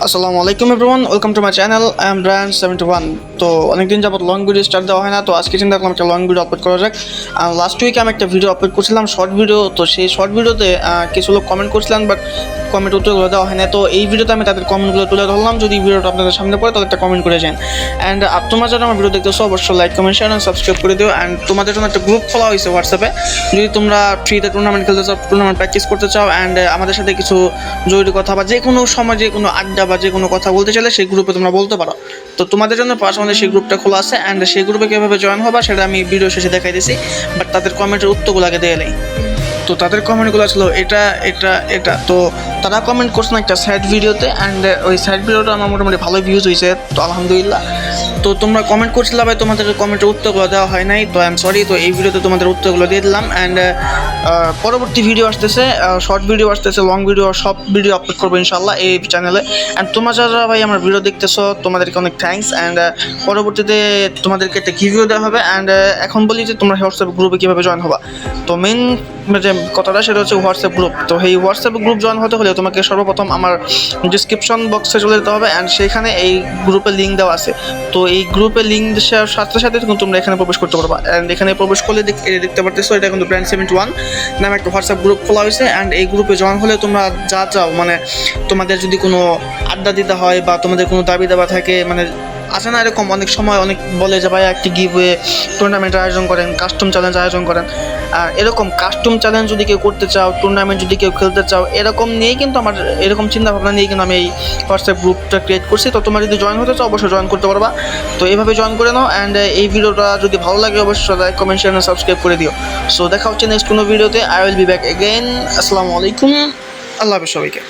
আসসালামু আলাইকুম everyone, welcome to my channel. I am brand 71। তো অনেকদিন যাবত লং ভিডিও স্টার্ট দেওয়া হয় না, তো আজকে চিন্তা করলাম একটা লং ভিডিও আপলোড করা যাক। লাস্ট উইকে আমি একটা ভিডিও আপলোড করছিলাম, শর্ট ভিডিও। তো সেই শর্ট ভিডিওতে কিছু লোক কমেন্ট করছিলেন, বাট কমেন্ট উত্তরগুলো দেওয়া হয় না। তো এই ভিডিওতে আমি তাদের কমেন্টগুলো তুলে ধরলাম। যদি ভিডিওটা আপনাদের সামনে পড়ে তাহলে একটা কমেন্ট করে যান। অ্যান্ড তোমরা যারা আমার ভিডিও দেখতেছো অবশ্যই like, comment, share and subscribe করে দিও। অ্যান্ড তোমাদের জন্য একটা গ্রুপ খোলা হয়েছে হোয়াটসঅ্যাপে। যদি তোমরা ফ্রিতে টুর্নামেন্ট খেলতে চাও, টুর্নামেন্ট প্র্যাকটিস করতে চাও, অ্যান্ড আমাদের সাথে কিছু জরুরি কথা বা যে কোনো সময় যে কোনো আড্ডা বা যে কোনো কথা বলতে চাইলে সেই গ্রুপে তোমরা বলতে পারো। তো তোমাদের জন্য পার্সোনালি সেই গ্রুপটা খোলা আছে, অ্যান্ড সেই গ্রুপে কীভাবে জয়েন হবা সেটা আমি ভিডিও শেষে দেখাই দিয়েছি। বাট তাদের কমেন্টের উত্তরগুলো আগে দিয়ে নেই। তো তাদের কমেন্টগুলো ছিল এটা। তো তারা কমেন্ট করছেন একটা স্যাড ভিডিওতে, অ্যান্ড ওই স্যাড ভিডিওটা আমার মোটামুটি ভালো ভিউজ হয়েছে, তো আলহামদুলিল্লাহ। তো তোমরা কমেন্ট করছিলে ভাই, তোমাদের কমেন্টের উত্তরগুলো দেওয়া হয় নাই, তো আই এম সরি। তো এই ভিডিওতে তোমাদের উত্তরগুলো দিয়ে দিলাম। অ্যান্ড পরবর্তী ভিডিও আসতেছে, শর্ট ভিডিও আসতেছে, লং ভিডিও, সব ভিডিও আপলোড করবো ইনশাল্লাহ এই চ্যানেলে। অ্যান্ড তোমরা যারা ভাই আমার ভিডিও দেখতেছো তোমাদেরকে অনেক থ্যাঙ্কস। অ্যান্ড পরবর্তীতে তোমাদেরকে একটা রিভিউ দেওয়া হবে। অ্যান্ড এখন বলি যে তোমরা হোয়াটসঅ্যাপ গ্রুপে কীভাবে জয়েন হবা। তো মেন যে কথাটা সেটা হচ্ছে হোয়াটসঅ্যাপ গ্রুপ। তো এই হোয়াটসঅ্যাপ গ্রুপ জয়েন হতে হলে তোমাকে সর্বপ্রথম আমার ডিসক্রিপশন বক্সে চলে যেতে হবে, অ্যান্ড সেখানে এই গ্রুপের লিঙ্ক দেওয়া আছে। তো এই গ্রুপের লিঙ্ক দেওয়ার সাথে সাথে তোমরা এখানে প্রবেশ করতে পারবা। অ্যান্ড এখানে প্রবেশ করলে দেখতে পারতেছো এটা কিন্তু ব্র্যান্ড 71 নামে একটা হোয়াটসঅ্যাপ গ্রুপ খোলা হয়েছে। অ্যান্ড এই গ্রুপে জয়েন হলে তোমরা যা চাও, মানে তোমাদের যদি কোনো আড্ডা দিতে হয় বা তোমাদের কোনো দাবি দাবা থাকে, মানে আছে না এরকম অনেক সময় অনেক বলে যে ভাই একটি গিভওয়ে টুর্নামেন্ট আয়োজন করেন, কাস্টম চ্যালেঞ্জ আয়োজন করেন। এরকম কাস্টম চ্যালেঞ্জ যদি কেউ করতে চাও, টুর্নামেন্ট যদি কেউ খেলতে চাও, এরকম নিয়েই কিন্তু আমার এরকম চিন্তাভাবনা নিয়ে কিন্তু আমি এই হোয়াটসঅ্যাপ গ্রুপটা ক্রিয়েট করছি। তো তোমরা যদি জয়েন হতে চাও অবশ্যই জয়েন করতে পারবা। তো এইভাবে জয়েন করে নাও। অ্যান্ড এই ভিডিওটা যদি ভালো লাগে অবশ্যই like, comment, share and subscribe করে দিও। সো দেখা হচ্ছে নেক্সট কোনো ভিডিওতে। I will be back again. আসসালামু আলাইকুম, আল্লাহ হাফেজ সবাইকে।